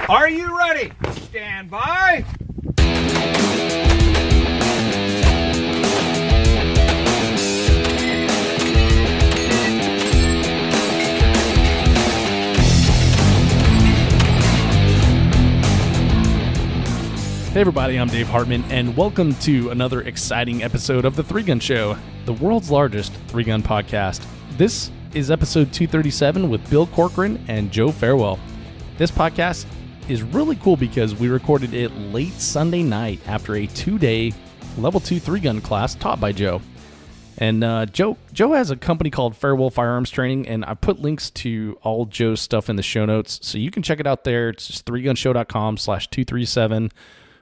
Are you ready? Stand by. Hey everybody, I'm Dave Hartman, and welcome to another exciting episode of The Three Gun Show, the world's largest three-gun podcast. This is episode 237 with Bill Corcoran and Joe Farewell. This podcast is really cool because we recorded it late Sunday night after a 2-day level 2 three-gun class taught by Joe. And Joe has a company called Farewell Firearms Training, and I put links to all Joe's stuff in the show notes, so you can check it out there. It's just 3gunshow.com/237.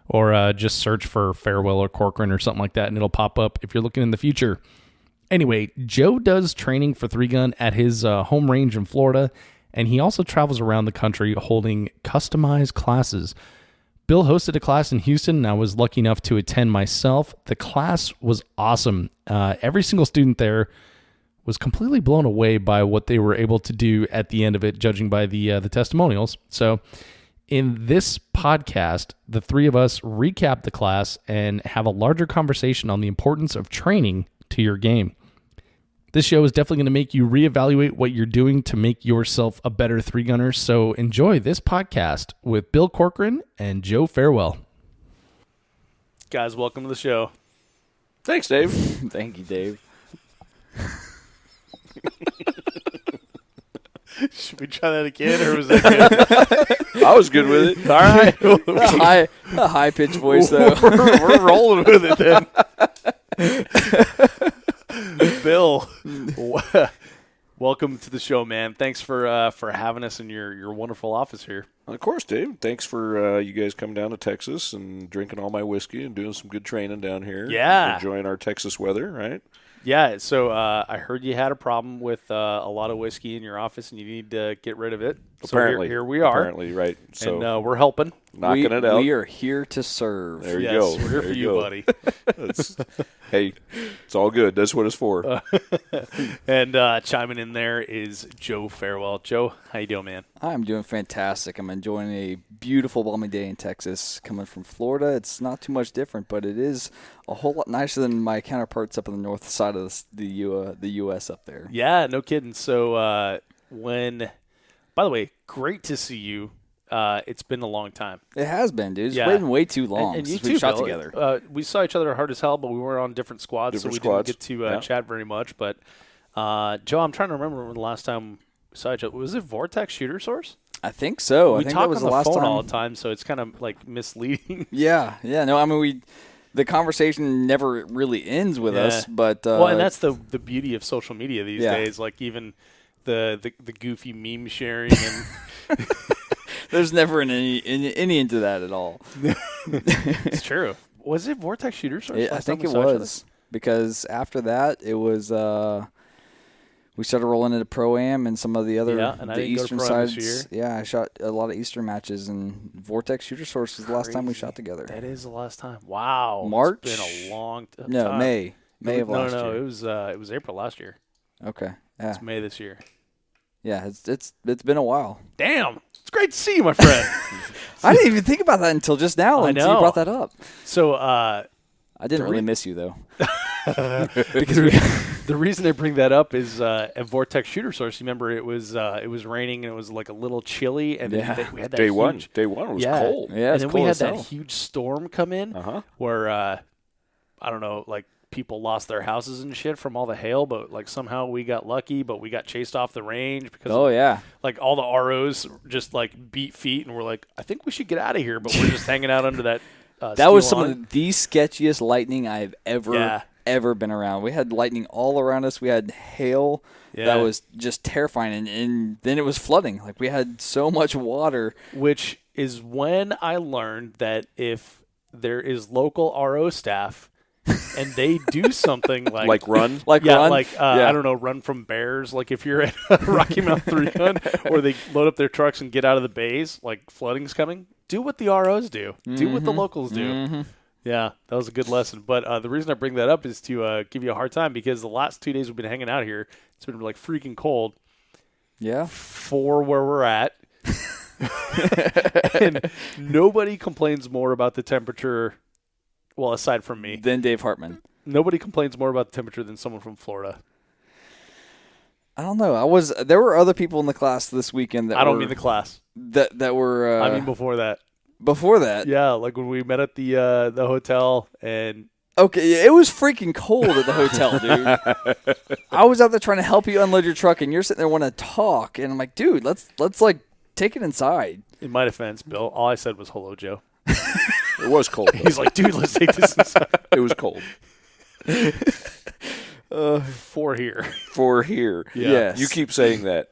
Or just search for Farewell or Corcoran or something like that, and it'll pop up if you're looking in the future. Anyway, Joe does training for 3-gun at his home range in Florida, and he also travels around the country holding customized classes. Bill hosted a class in Houston, and I was lucky enough to attend myself. The class was awesome. Every single student there was completely blown away by what they were able to do at the end of it, judging by the testimonials. So in this podcast, the three of us recap the class and have a larger conversation on the importance of training to your game. This show is definitely going to make you reevaluate what you're doing to make yourself a better three-gunner, so enjoy this podcast with Bill Corcoran and Joe Farewell. Guys, welcome to the show. Thanks, Dave. Thank you, Dave. Should we try that again, or was that good? I was good with it. All right. A high-pitched voice, though. We're rolling with it then. Bill, welcome to the show, man. Thanks for having us in your wonderful office here. Of course, Dave. Thanks for you guys coming down to Texas and drinking all my whiskey and doing some good training down here. Yeah. Enjoying our Texas weather, right? Yeah, so I heard you had a problem with a lot of whiskey in your office, and you need to get rid of it. Apparently. So here we are. Apparently, right. So and we're helping. Knocking it out. We are here to serve. There you Yes, go. we're here for you, buddy. Hey, it's all good. That's what it's for. And chiming in there is Joe Farewell. Joe, how you doing, man? I'm doing fantastic. I'm enjoying a beautiful balmy day in Texas. Coming from Florida, it's not too much different, but it is a whole lot nicer than my counterparts up on the north side of the U.S. up there. Yeah, no kidding. So by the way, great to see you. It's been a long time. It has been, dude. It's Yeah. been way too long And you since too, we shot Bill. together. We saw each other hard as hell, but we were on different squads, so we didn't get to chat very much. But, Joe, I'm trying to remember when the last time we saw each other. Was it Vortex Shooter Source? I think so. We I think talk that was on the the last phone time. all the time, so it's kind of like misleading. Yeah. No, I mean, the conversation never really ends with us, but well, and that's the beauty of social media these Yeah. days. Like even the goofy meme sharing and there's never any end to that at all. it's true. Was it Vortex Shooter Source? I think it was, because after that it was we started rolling into Pro-Am and some of the other and I the didn't go to Eastern Pro-Am sides. this year. Yeah, I shot a lot of Eastern matches, and Vortex Shooter Source was the last time we shot together. That is the last time. Wow, March? It's been a long time. No, May of last year. No, it was April last year. Okay, yeah, It's May this year. yeah. It's been a while. Damn, it's great to see you, my friend. I didn't even think about that until just now. I Until know. you brought that up. So, I didn't really miss you though. because the reason I bring that up is at Vortex Shooter Source. You remember it was raining and it was like a little chilly, and Yeah. then we had that Day huge, one was cold. Yeah, and it's then cold we had as that hell. huge storm come in where I don't know, like people lost their houses and shit from all the hail, but like somehow we got lucky, but we got chased off the range because like all the ROs just like beat feet, and we're like, I think we should get out of here, but we're just hanging out under that. That was steel some awning. of the sketchiest lightning I've ever been around. We had lightning all around us. We had hail that was just terrifying, and then it was flooding. Like we had so much water. Which is when I learned that if there is local RO staff and they do something like run, run? I don't know, run from bears. Like if you're at Rocky Mountain 3-gun, or they load up their trucks and get out of the bays, like flooding's coming. Do what the ROs do. Do what the locals do. Mm-hmm. Yeah, that was a good lesson. But the reason I bring that up is to give you a hard time, because the last 2 days we've been hanging out here, it's been like freaking cold. Yeah. For where we're at. And nobody complains more about the temperature, well, aside from me. Then Dave Hartman. Nobody complains more about the temperature than someone from Florida. I don't know. There were other people in the class this weekend that I don't mean the class. That were. I mean before that. Before that. Yeah, like when we met at the hotel and. Okay, it was freaking cold at the hotel, dude. I was out there trying to help you unload your truck, and you're sitting there wanting to talk, and I'm like, dude, let's like take it inside. In my defense, Bill, all I said was hello, Joe. It was cold. He's like, dude, let's take this inside. It was cold. For here. For here. Yeah. Yes. You keep saying that.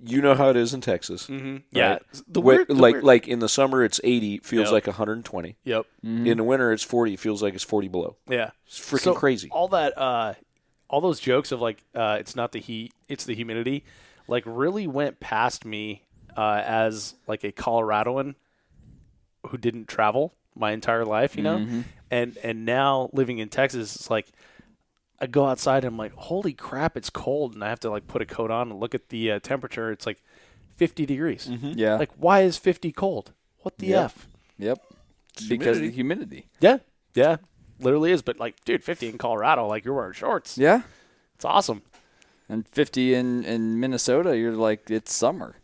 You know how it is in Texas. Mm-hmm. Right? Yeah. Like in the summer it's 80, feels like 120. Yep. In the winter it's 40, feels like it's 40 below. Yeah. It's freaking crazy. All that, all those jokes of like, it's not the heat, it's the humidity, like really went past me as like a Coloradoan who didn't travel my entire life, you know? Mm-hmm. And now living in Texas, it's like I go outside and I'm like, holy crap, it's cold. And I have to like put a coat on and look at the temperature. It's like 50 degrees. Mm-hmm. Yeah. Like, why is 50 cold? What the F? Yep. Because of the humidity. Yeah. Yeah. Literally is. But like, dude, 50 in Colorado, like you're wearing shorts. Yeah. It's awesome. And 50 in Minnesota, you're like, it's summer.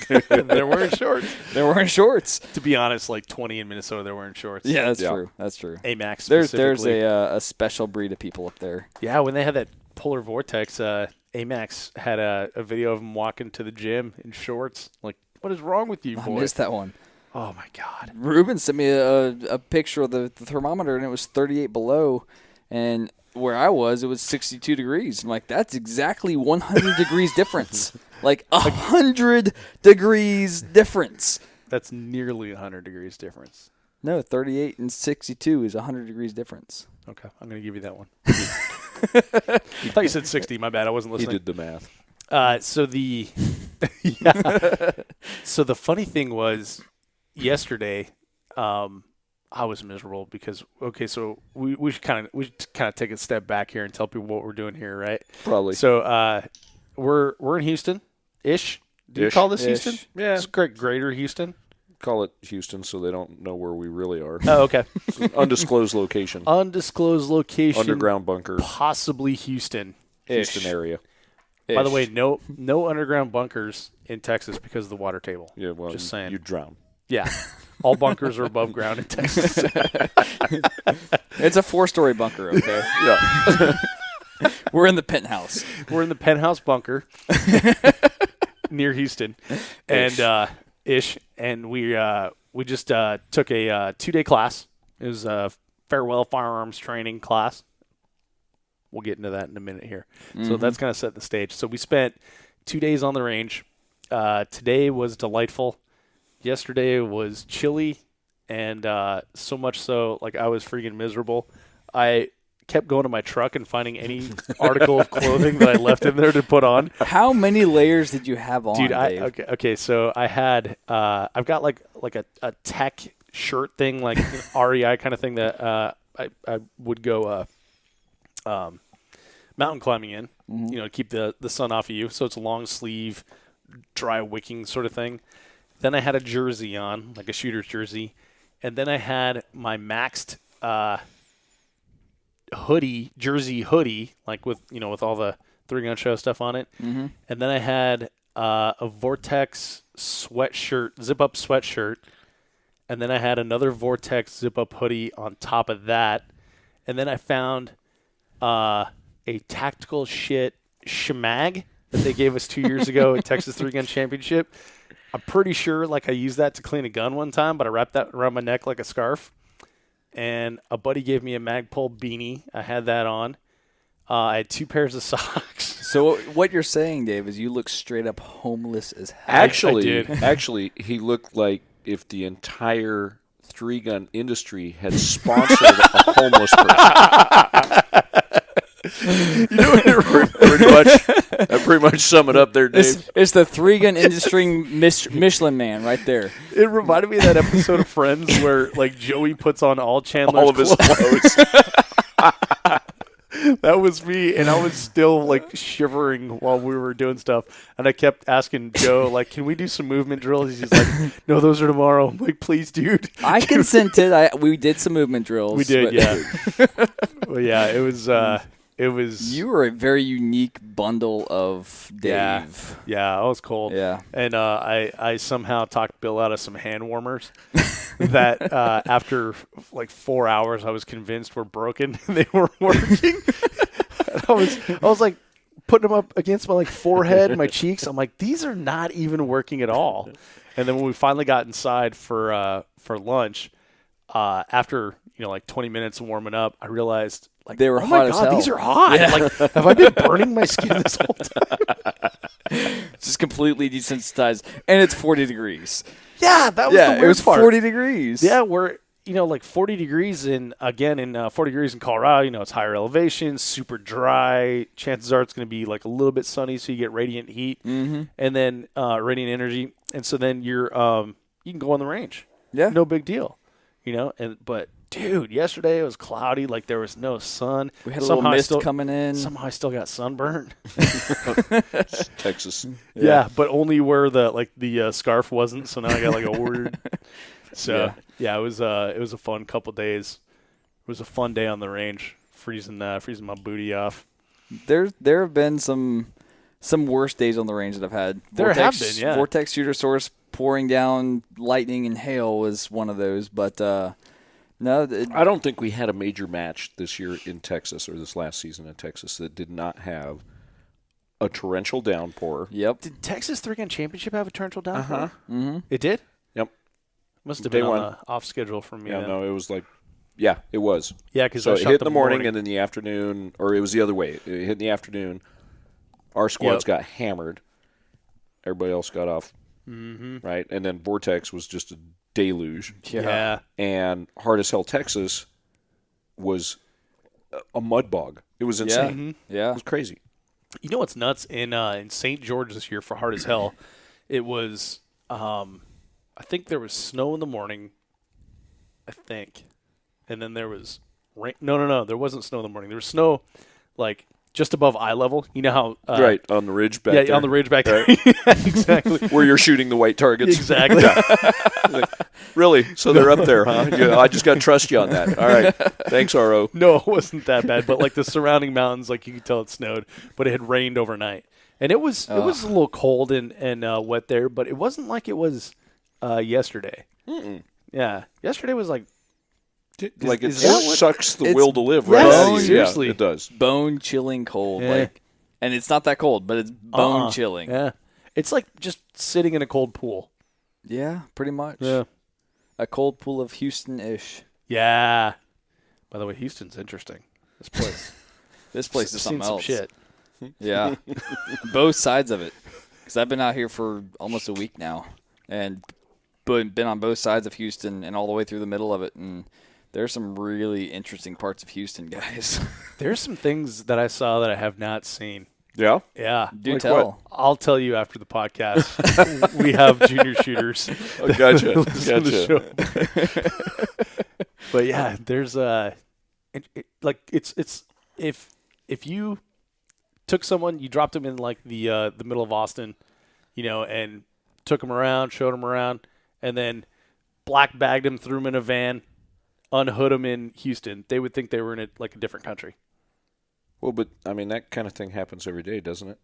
They're wearing shorts. They're wearing shorts. To be honest, like 20 in Minnesota, they're wearing shorts. Yeah, that's true. That's true. AMAX There's specifically. a special breed of people up there. Yeah, when they had that polar vortex, AMAX had a video of him walking to the gym in shorts. Like, what is wrong with you, boy? I missed that one. Oh, my God. Ruben sent me a picture of the thermometer, and it was 38 below. And where I was, it was 62 degrees. I'm like, that's exactly 100 degrees difference. Like 100 degrees difference. That's nearly 100 degrees difference. No, 38 and 62 is 100 degrees difference. Okay, I'm going to give you that one. I thought you said 60. My bad. I wasn't He listening. did the math. So the So the funny thing was yesterday, I was miserable because so we should kind of take a step back here and tell people what we're doing here, right? Probably. So we're in Houston ish. Do you call this Ish. Houston? Yeah. It's greater Houston. Call it Houston so they don't know where we really are. Oh, okay. Undisclosed location. Undisclosed location. Underground bunker. Possibly Houston. Houston area. By the way, no underground bunkers in Texas because of the water table. Yeah, well, Just saying. you drown. Yeah. All bunkers are above ground in Texas. It's a 4-story bunker, okay? Yeah. We're in the penthouse. We're in the penthouse bunker near Houston, and ish. And we just took a 2-day class. It was a farewell firearms training class. We'll get into that in a minute here. Mm-hmm. So that's kind of set the stage. So we spent 2 days on the range. Today was delightful. Yesterday was chilly, and so much so, like, I was freaking miserable. I kept going to my truck and finding any article of clothing that I left in there to put on. How many layers did you have on, Dude, Dave? Okay. So I had, I've got like a tech shirt thing, like an REI kind of thing that I would go mountain climbing in, to keep the sun off of you. So it's a long sleeve, dry wicking sort of thing. Then I had a jersey on, like a shooter's jersey. And then I had my maxed jersey hoodie, like with all the 3-Gun Show stuff on it. Mm-hmm. And then I had a Vortex sweatshirt, zip-up sweatshirt. And then I had another Vortex zip-up hoodie on top of that. And then I found a tactical shit shemag that they gave us 2 years ago at Texas 3-Gun Championship. I'm pretty sure like I used that to clean a gun one time, but I wrapped that around my neck like a scarf. And a buddy gave me a Magpul beanie. I had that on. I had 2 pairs of socks. So what you're saying, Dave, is you look straight up homeless as hell. Actually, he looked like if the entire 3-gun industry had sponsored a homeless person. Pretty much sum it up there, Dave. It's the 3-gun industry Michelin man right there. It reminded me of that episode of Friends where like Joey puts on all Chandler's all of his clothes. That was me, and I was still like shivering while we were doing stuff. And I kept asking Joe, like, "Can we do some movement drills?" He's like, "No, those are tomorrow." I'm like, "Please, dude." I consented. We did some movement drills. We did, but yeah. Well, yeah, it was. It was. You were a very unique bundle of Dave. Yeah, I was cold. Yeah. And I somehow talked Bill out of some hand warmers that after like 4 hours I was convinced were broken and they weren't working. I was like putting them up against my like forehead and my cheeks. I'm like, these are not even working at all. And then when we finally got inside for lunch, after like 20 minutes of warming up, I realized like they were oh hot my as God, hell. these are hot. Yeah. Like, have I been burning my skin this whole time? Just completely desensitized, and it's 40 degrees. Yeah, that was the weird it was part. 40 degrees. Yeah, we're like 40 degrees in 40 degrees in Colorado. It's higher elevation, super dry. Chances are it's going to be like a little bit sunny, so you get radiant heat and then radiant energy, and so then you can go on the range. Yeah, no big deal, but. Dude, yesterday it was cloudy, like there was no sun. We had a little mist coming in. Somehow I still got sunburned. Texas. Yeah, but only where the scarf wasn't. So now I got like a weird. So yeah, it was a fun couple days. It was a fun day on the range, freezing my booty off. There have been some worse days on the range that I've had. There have been, yeah. Vortex shooter source pouring down lightning and hail was one of those, but. No, I don't think we had a major match this year in Texas or this last season in Texas that did not have a torrential downpour. Yep. Did Texas 3-Gun Championship have a torrential downpour? Mm-hmm. It did? Yep. Must have been on the off schedule for me. Yeah, then. no, it was like, yeah, it was. Yeah, because so it hit in the morning and then the afternoon, or it was the other way. It hit in the afternoon. Our squads got hammered. Everybody else got off. Right? And then Vortex was just a deluge. Yeah. And Hard as Hell, Texas was a mud bog. It was insane. Yeah. It was crazy. You know what's nuts? In St. George this year for Hard as Hell, it was, I think there was snow in the morning, I think. And then there was rain. No, there wasn't snow in the morning. There was snow, like, just above eye level. You know how... right, on the ridge back there. Yeah, on the ridge back there. Right. Exactly. Where you're shooting the white targets. Exactly. Really? So they're up there, huh? Yeah, I just got to trust you on that. All right. Thanks, RO. No, it wasn't that bad. But, like, the surrounding mountains, like, you could tell it snowed. But it had rained overnight. And it was a little cold and wet there. But it wasn't like it was yesterday. Mm-mm. Yeah. Yesterday was, like... Like it is sucks the will to live, right? Yes, out of you. seriously. Yeah, it does. Bone chilling cold, Yeah. and it's not that cold, but it's bone chilling. Yeah, it's like just sitting in a cold pool. Yeah, pretty much. Yeah, a cold pool of Houston-ish. Yeah. By the way, Houston's interesting. This place. This place is something else. Some shit. Yeah, both sides of it. Because I've been out here for almost a week now, and been on both sides of Houston and all the way through the middle of it, and. There's some really interesting parts of Houston, guys. There's some things that I saw that I have not seen. Yeah? Yeah. Do like tell. What? I'll tell you after the podcast. We have junior shooters. Oh, gotcha. Listen to the show. But yeah, there's it's if you took someone, you dropped them in like the middle of Austin, and took them around, showed them around, and then black bagged them, threw them in a van, unhood them in Houston, they would think they were in a different country. Well, but, I mean, that kind of thing happens every day, doesn't it?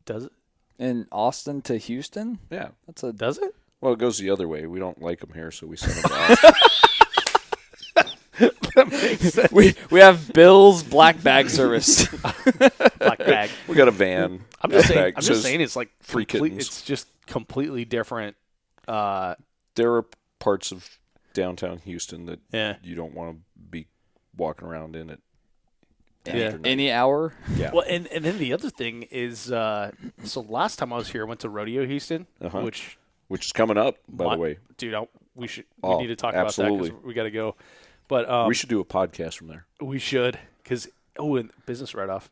Does it? In Austin to Houston? Yeah. Does it? Well, it goes the other way. We don't like them here, so we send them to Austin. That makes sense. We have Bill's black bag service. Black bag. We got a van. I'm just saying it's like free kittens. It's just completely different. There are parts of downtown Houston that you don't want to be walking around in at any hour. Yeah. Well, and then the other thing is, so last time I was here, I went to Rodeo Houston, which is coming up, by the way. Dude, we need to talk about that because we got to go. But we should do a podcast from there. We should, because and business write-off.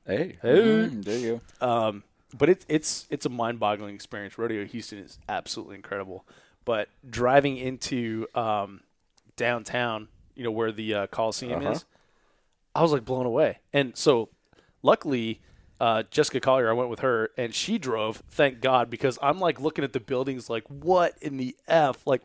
Hey, there you go. But it's a mind-boggling experience. Rodeo Houston is absolutely incredible. But driving into downtown, where the Coliseum is, I was like blown away. And so luckily, Jessica Collier, I went with her, and she drove, thank God, because I'm like looking at the buildings like, what in the F? Like,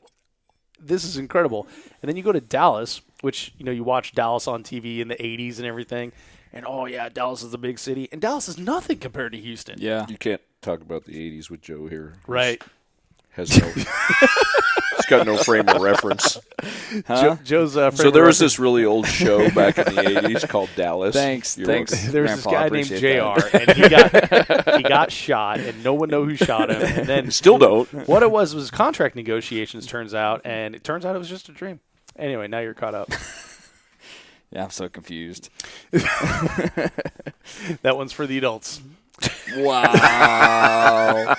this is incredible. And then you go to Dallas, which, you watch Dallas on TV in the 80s and everything. And, oh, yeah, Dallas is a big city. And Dallas is nothing compared to Houston. Yeah. You can't talk about the 80s with Joe here. Right. He's got no frame of reference. Huh? Joe's So there was this really old show back in the 80s called Dallas. Thanks. You're Thanks. welcome. There was this Grandpa, guy named appreciate JR, and he got shot, and no one knew who shot him. And then Still don't. what it was contract negotiations, turns out, and it turns out it was just a dream. Anyway, now you're caught up. Yeah, I'm so confused. That one's for the adults. Wow.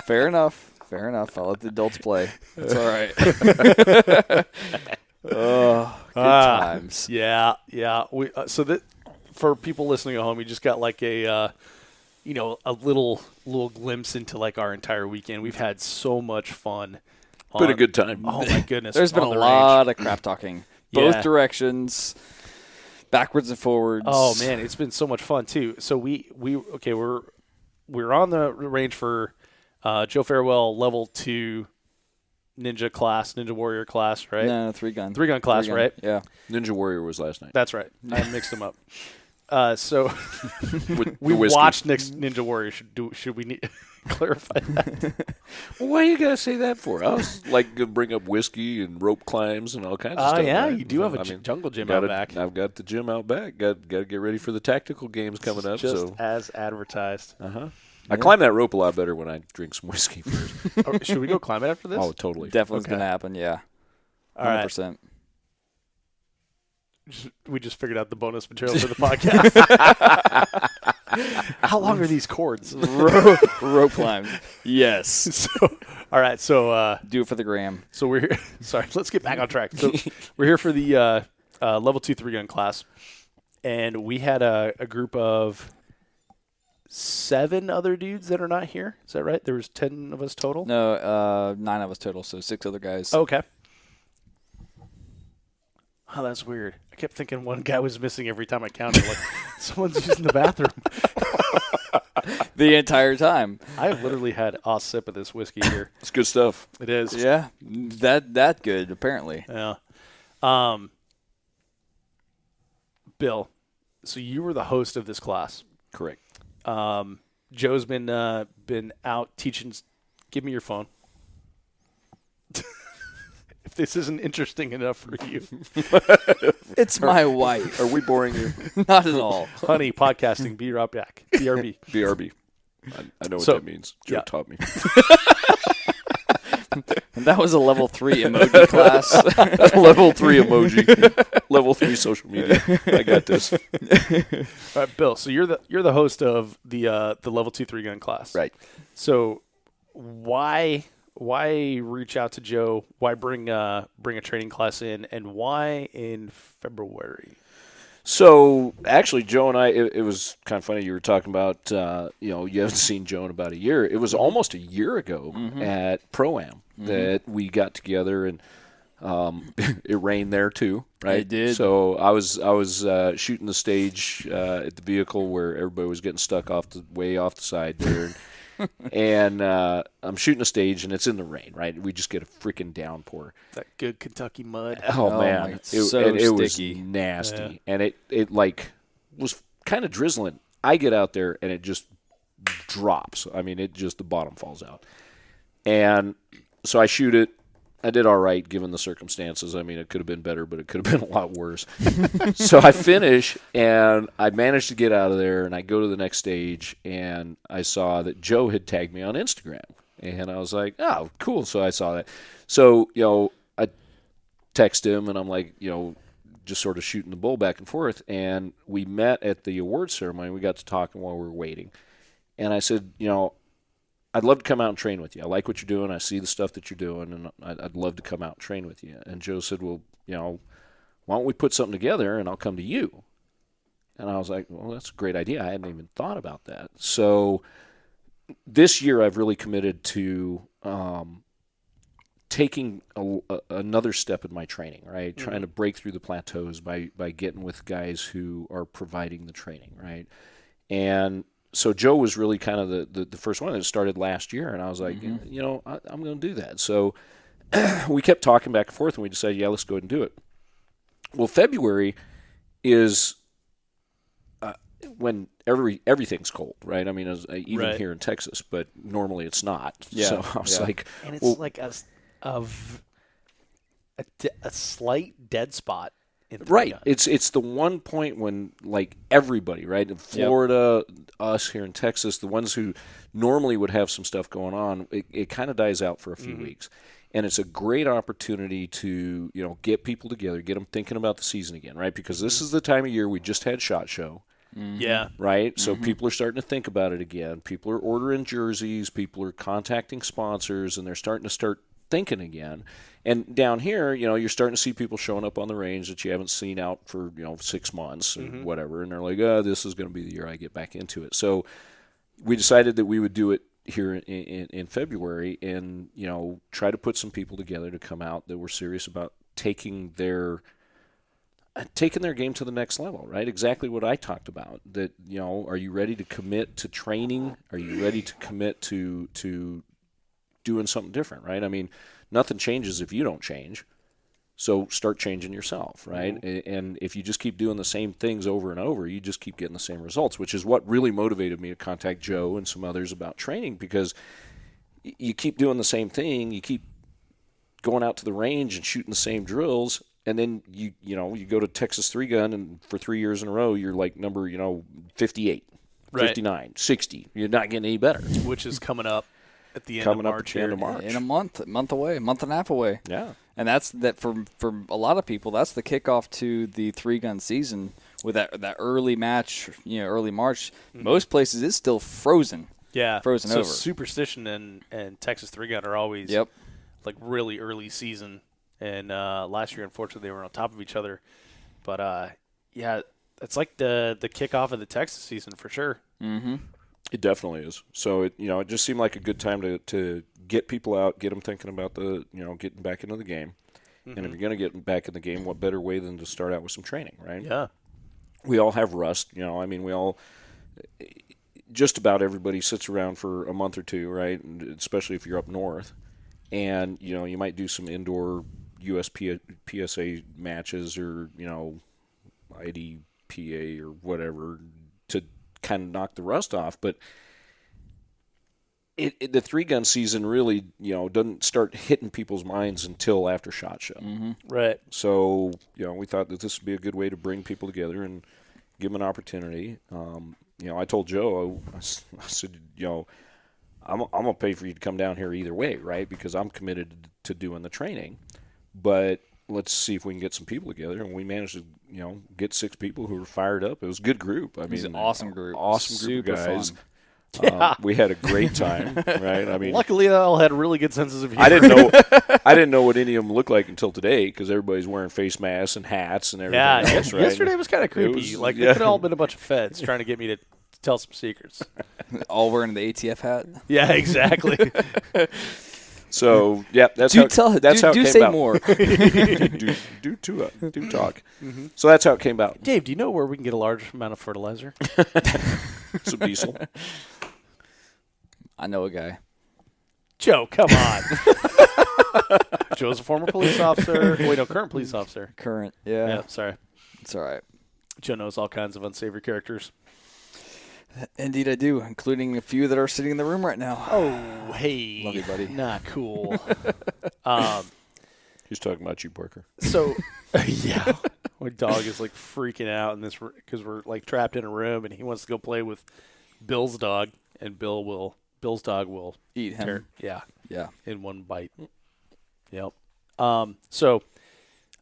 Fair enough. I'll let the adults play. It's all right. Oh, good times. Yeah. We so that for people listening at home, you just got like a a little glimpse into like our entire weekend. We've had so much fun. Been a good time. Oh my goodness! There's been on a the lot range. of crap talking. Both Yeah. directions, backwards and forwards. Oh man, it's been so much fun too. So we're on the range for Joe Farewell level 2 ninja warrior class, right? No, 3-gun. 3-gun class, right? Yeah. Ninja Warrior was last night. That's right. I mixed them up. So With we whiskey. watched Ninja Warrior. Should we clarify that? Why you gotta say that for? I was like gonna bring up whiskey and rope climbs and all kinds of stuff. Yeah, right? you do have a I mean, jungle gym gotta- out back. I've got the gym out back. Got to get ready for the tactical games coming up. Just So as advertised. I climb that rope a lot better when I drink some whiskey first. Oh, should we go climb it after this? Oh, totally. Definitely Okay. going to happen, yeah. 100%. All right. We just figured out the bonus material for the podcast. How long are these cords? Rope climb. Yes. All right. So Do it for the gram. So we're here. Sorry, let's get back on track. So we're here for the level 2 3-gun class, and we had a group of 7 other dudes that are not here. Is that right? There was 10 of us total. No, 9 of us total, so 6 other guys. Oh, okay. Oh, that's weird. I kept thinking one guy was missing every time I counted. Like, someone's using the bathroom. The entire time. I have literally had a sip of this whiskey here. It's good stuff. It is. Yeah, that good, apparently. Yeah. Bill, so you were the host of this class. Correct. Joe's been out teaching. Give me your phone. If this isn't interesting enough for you, It's my wife. Are we boring you? Not at all. honey, podcasting, be right back. BRB. BRB. I know what So, that means. Joe yeah. taught me. And that was a level 3 emoji class. Level 3 emoji. Level 3 social media. I got this. All right, Bill. So you're the host of the level 2 3-gun class, Right. So why reach out to Joe? Why bring a training class in, and why in February? So actually, Joe and I, it was kind of funny. You were talking about, you haven't seen Joe in about a year. It was almost a year ago at Pro-Am that we got together, and it rained there too, right? It did. So I was shooting the stage at the vehicle where everybody was getting stuck way off the side there. And I'm shooting a stage, and it's in the rain, right? We just get a freaking downpour. That good Kentucky mud. Oh man, my- it so was sticky. nasty, and it like was kind of drizzling. I get out there, and it just drops. I mean, the bottom falls out, and so I shoot it. I did all right given the circumstances. I mean, it could have been better, but it could have been a lot worse. So I finish, and I managed to get out of there, and I go to the next stage, and I saw that Joe had tagged me on Instagram. And I was like, oh, cool. So I saw that. So, I text him, and I'm like, just sort of shooting the bull back and forth. And we met at the award ceremony. We got to talking while we were waiting. And I said, I'd love to come out and train with you. I like what you're doing. I see the stuff that you're doing, and I'd love to come out and train with you. And Joe said, well, why don't we put something together, and I'll come to you. And I was like, well, that's a great idea. I hadn't even thought about that. So this year I've really committed to taking another step in my training, right? Trying to break through the plateaus by getting with guys who are providing the training, right? And so Joe was really kind of the first one that started last year, and I was like, I'm going to do that. So we kept talking back and forth, and we decided, yeah, let's go ahead and do it. Well, February is when everything's cold, right? I mean, even here in Texas, but normally it's not. Yeah. So I was like, and it's like a slight dead spot. Right. It's the one point when, like, everybody, right, in Florida, us here in Texas, the ones who normally would have some stuff going on, it kind of dies out for a few weeks. And it's a great opportunity to, get people together, get them thinking about the season again, right? Because this is the time of year we just had SHOT Show. Yeah. Right? So people are starting to think about it again. People are ordering jerseys. People are contacting sponsors, and they're starting to thinking again. And down here, you're starting to see people showing up on the range that you haven't seen out for, 6 months or whatever. And they're like, this is going to be the year I get back into it. So we decided that we would do it here in February and, try to put some people together to come out that were serious about taking their game to the next level, right? Exactly what I talked about. That, are you ready to commit to training? Are you ready to commit to doing something different, right? I mean, nothing changes if you don't change. So start changing yourself, right? And if you just keep doing the same things over and over, you just keep getting the same results, which is what really motivated me to contact Joe and some others about training, because you keep doing the same thing, you keep going out to the range and shooting the same drills, and then you go to Texas 3-gun, and for 3 years in a row, you're like number 58, 59, 60. You're not getting any better. Which is coming up at the end coming of up March. At the end of March. In a month away, a month and a half away. Yeah. And that's that for a lot of people, that's the kickoff to the 3-gun season with that early match, early March. Most places it's still frozen. Yeah. Frozen over. Superstition and Texas 3-gun are always like really early season. And last year, unfortunately, they were on top of each other. But, it's like the kickoff of the Texas season for sure. Mm-hmm. It definitely is. So it just seemed like a good time to get people out, get them thinking about getting back into the game. And if you're going to get back in the game, what better way than to start out with some training, right? Yeah. We all have rust, we all, just about everybody sits around for a month or two, right? And especially if you're up north, and you might do some indoor PSA matches or IDPA or whatever to kind of knock the rust off, but the 3-gun season really, doesn't start hitting people's minds until after SHOT Show. Mm-hmm. Right. So, we thought that this would be a good way to bring people together and give them an opportunity. I told Joe, I said, I'm going to pay for you to come down here either way, right? Because I'm committed to doing the training. But let's see if we can get some people together. And we managed to, get 6 people who were fired up. It was a good group. I mean, it was an awesome group. Awesome group Super of guys. Fun. We had a great time, right? I mean, luckily they all had really good senses of humor. I didn't know what any of them looked like until today, because everybody's wearing face masks and hats and everything. Yeah, else, right? yesterday was kind of creepy. They could have all been a bunch of feds trying to get me to tell some secrets. All wearing the ATF hat. Yeah, exactly. So that's do how tell, that's do, how it do came say about. more. do talk. Mm-hmm. So that's how it came about. Dave, do you know where we can get a large amount of fertilizer? Some diesel. I know a guy. Joe, come on. Joe's a former police officer. Wait, no, current police officer. Current, yeah. Yeah, sorry. It's all right. Joe knows all kinds of unsavory characters. Indeed, I do, including a few that are sitting in the room right now. Oh, hey. Love you, buddy. Not cool. He's talking about you, Parker. So, yeah. My dog is, freaking out in this because we're, trapped in a room, and he wants to go play with Bill's dog, and Bill's dog will eat him. Yeah. In one bite. Yep. So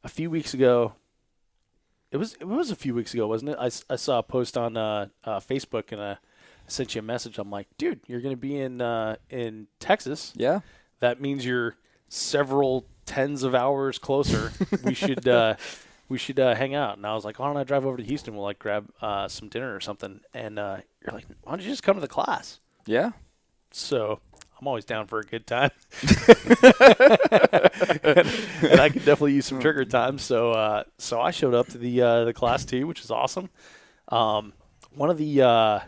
a few weeks ago, it was a few weeks ago, wasn't it? I saw a post on Facebook, and I sent you a message. I'm like, dude, you're going to be in Texas. Yeah. That means you're several tens of hours closer. We should hang out. And I was like, why don't I drive over to Houston? We'll grab some dinner or something. And you're like, why don't you just come to the class? Yeah. So I'm always down for a good time. and I could definitely use some trigger time. So so I showed up to the class 2, which is awesome. One of the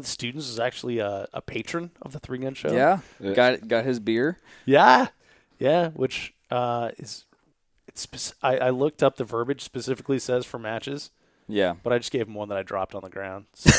students is actually a patron of the 3-gun show. Yeah, got his beer. Yeah, which I looked up the verbiage, specifically says for matches. Yeah, but I just gave him one that I dropped on the ground. So.